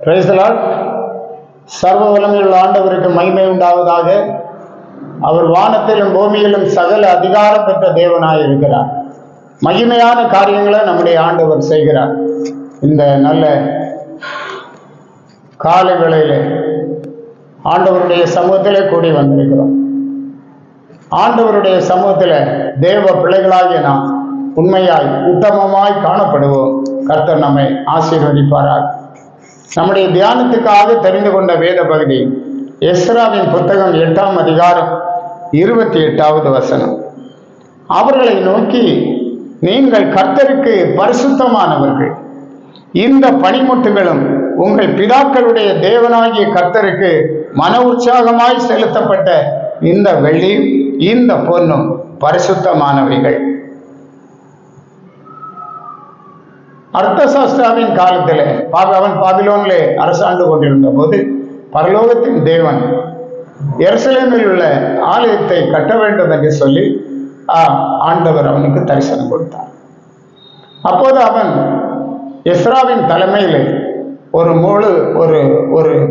Praise the Lord. சர்வ வல்லமையுள்ள ஆண்டவருக்கு மகிமை உண்டாவதாக. அவர் வானத்திலும் பூமியிலும் சகல அதிகாரம் பெற்ற தேவனாய் இருக்கிறார். மகிமையான காரியங்களை நம்முடைய ஆண்டவர் செய்கிறார். இந்த நல்ல காலை வேளையிலே ஆண்டவருடைய சமூகத்திலே கூடி வந்திருக்கிறோம். ஆண்டவருடைய சமூகத்தில் தேவ பிள்ளைகளாகிய நாம் உண்மையாய் உத்தமமாய் காணப்படுவோம். கர்த்தர் நம்மை ஆசீர்வதிப்பாராக. நம்முடைய தியானத்துக்காக தெரிந்து கொண்ட வேத பகுதி எஸ்ராவின் புத்தகம் 8ஆம் அதிகாரம் 28வது வசனம். அவர்களை நோக்கி, நீங்கள் கர்த்தருக்கு பரிசுத்தமானவர்கள், இந்த பணிமுட்டுகளும் உங்கள் பிதாக்களுடைய தேவனாகிய கர்த்தருக்கு மன உற்சாகமாய் செலுத்தப்பட்ட இந்த வெள்ளி இந்த பொன்னும் பரிசுத்தமானவைகள். அர்த்தசாஸ்திராவின் காலத்தில் அவன் பாபிலோனிலே அரசாண்டு கொண்டிருந்த போது பரலோகத்தின் தேவன் எருசலேமில் உள்ள ஆலயத்தை கட்ட வேண்டும் என்று சொல்லி ஆண்டவர் அவனுக்கு தரிசனம் கொடுத்தார். அப்போது அவன் எஸ்ராவின் தலைமையில் ஒரு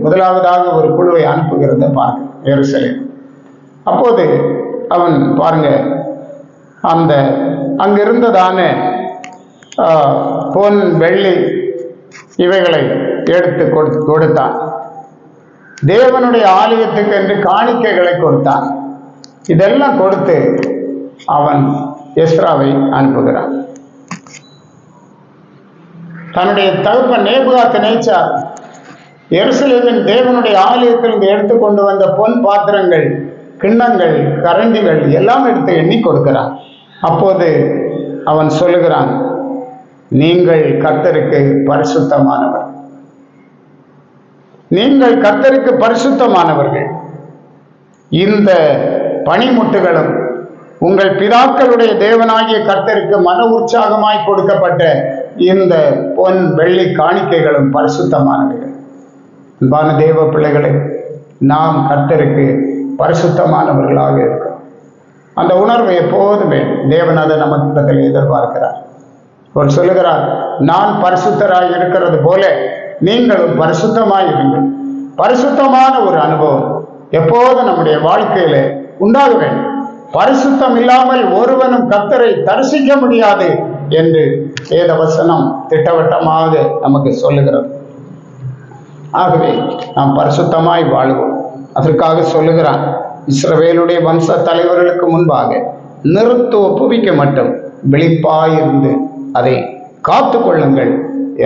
முதலாவதாக ஒரு குழுவை அனுப்புகிறத பார்க்க எருசலேம். அப்போது அவன் பாருங்க, அந்த அங்கிருந்ததான பொன் வெள்ளி இவைகளை எடுத்து கொடுத்தான். தேவனுடைய ஆலயத்துக்கு என்று காணிக்கைகளை கொடுத்தான். இதெல்லாம் கொடுத்து அவன் எஸ்ராவை அனுப்புகிறான். தன்னுடைய தகப்பன் நேபுகாத்நேச்சார் எருசலேமின் தேவனுடைய ஆலயத்திலிருந்து எடுத்து கொண்டு வந்த பொன் பாத்திரங்கள், கிண்ணங்கள், கரண்டிகள் எல்லாம் எடுத்து எண்ணி கொடுக்கிறான். அப்போது அவன் சொல்லுகிறான், நீங்கள் கர்த்தருக்கு பரிசுத்தமானவர், நீங்கள் கர்த்தருக்கு பரிசுத்தமானவர்கள். இந்த பணிமுட்டுகளும் உங்கள் பிதாக்களுடைய தேவனாகிய கர்த்தருக்கு மன உற்சாகமாய் கொடுக்கப்பட்ட இந்த பொன் வெள்ளி காணிக்கைகளும் பரிசுத்தமானவைகள். அன்பான தேவ பிள்ளைகளை, நாம் கர்த்தருக்கு பரிசுத்தமானவர்களாக இருக்கிறோம். அந்த உணர்வு எப்போதுமே தேவன் அதை நமக்கு எதிர்பார்க்கிறார். அவர் சொல்லுகிறார், நான் பரிசுத்தராய் இருக்கிறது போல நீங்களும் பரிசுத்தமாய் இருங்கள். பரிசுத்தமான ஒரு அனுபவம் எப்போது நம்முடைய வாழ்க்கையில உண்டாக வேண்டும். பரிசுத்தம் இல்லாமல் ஒருவனும் கர்த்தரை தரிசிக்க முடியாது என்று வேத வசனம் திட்டவட்டமாக நமக்கு சொல்லுகிறது. ஆகவே நாம் பரிசுத்தமாய் வாழுவோம். அதற்காக சொல்லுகிறான், இஸ்ரவேலுடைய வம்ச தலைவர்களுக்கு முன்பாக நிறுத்து ஒப்புவிக்க மட்டும் விழிப்பாயிருந்து அதை காத்து கொள்ளுங்கள்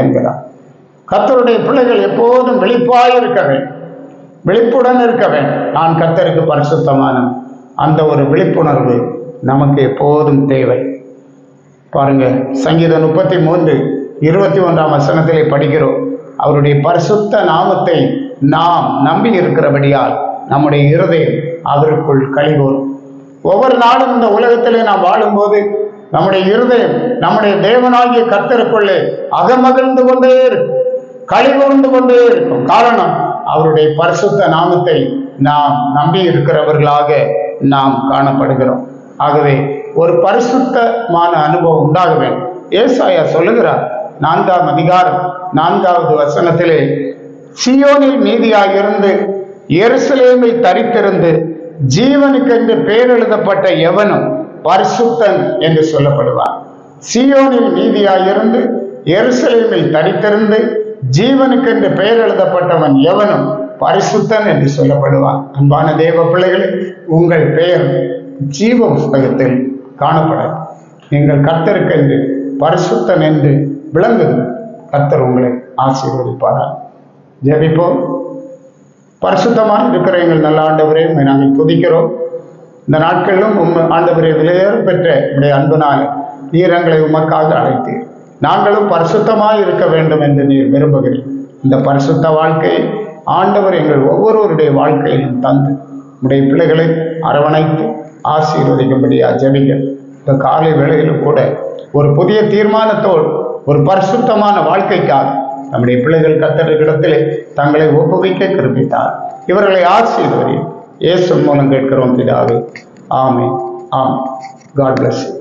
என்கிறார். கர்த்தருடைய பிள்ளைகள் எப்போதும் விழிப்பாய் இருக்க வேண்டும், விழிப்புடன் இருக்க வேண்டும். நான் கர்த்தருக்கு பரிசுத்தமான அந்த ஒரு விழிப்புணர்வு நமக்கு எப்போதும் தேவை. பாருங்க, சங்கீதம் 33:21 வசனத்திலே படிக்கிறோம், அவருடைய பரிசுத்த நாமத்தை நாம் நம்பி இருக்கிறபடியால் நம்முடைய இருதயம் அவருக்குள் களிகூரும். ஒவ்வொரு நாளும் இந்த உலகத்திலே நாம் வாழும்போது நம்முடைய இருதயம் நம்முடைய தேவனாகிய கர்த்தருக்குள்ளே அகமகிழ்ந்து கொண்டே இருக்கும், களிகூர்ந்து கொண்டே இருக்கும். காரணம், அவருடைய பரிசுத்த நாமத்தை நாம் நம்பி இருக்கிறவர்களாக நாம் காணப்படுகிறோம். ஆகவே ஒரு பரிசுத்தமான அனுபவம் உண்டாக வேண்டும். ஏசாயா சொல்லுகிறார், 4ஆம் அதிகாரம் 4வது வசனத்திலே, சீயோனில் மீதியாயிருந்து எருசலேமில் தரித்திருந்து ஜீவனுக்கென்று பெயர் எழுதப்பட்ட எவனும் பரிசுத்தன் என்று சொல்லப்படுவார். சீயோனில் மீதியாயிருந்து எருசலேமில் தரித்திருந்து ஜீவனுக்கென்று பெயர் எழுதப்பட்டவன் எவனும் பரிசுத்தன் என்று சொல்லப்படுவான். அன்பான தேவ பிள்ளைகளே, உங்கள் பெயர் ஜீவ புஸ்தகத்தில் காணப்பட நீங்கள் கர்த்தருக்கென்று பரிசுத்தன் என்று விளங்குங்கள். கர்த்தர் உங்களை ஆசீர்வதிப்பாரார். ஜெபிப்போம். பரிசுத்தமாக இருக்கிற எங்கள் நல்ல ஆண்டவரே, நாங்கள் துதிக்கிறோம். இந்த நாட்களிலும் ஆண்டவரே, விலையேற பெற்ற உடைய அன்புனால நீர் எங்களை உமக்காக அழைத்தீர். நாங்களும் பரிசுத்தமாக இருக்க வேண்டும் என்று நீர் விரும்புகிறீர். இந்த பரிசுத்த வாழ்க்கையை ஆண்டவர் எங்கள் ஒவ்வொருவருடைய வாழ்க்கையிலும் தந்து உடைய பிள்ளைகளை அரவணைத்து ஆசீர்வதிக்கும்படியா ஜெபிக்க. இந்த காலை வேளையிலும் கூட ஒரு புதிய தீர்மானத்தோடு ஒரு பரிசுத்தமான வாழ்க்கைக்காக நம்முடைய பிள்ளைகள் கர்த்தரிடத்திலே தங்களை ஒப்புவிக்க கிருபித்தார். இவர்களை ஆசீர்வதி. இயேசு மூலம் கேட்கிறோம் பிதாவே. ஆமென். ஆமென். God bless you.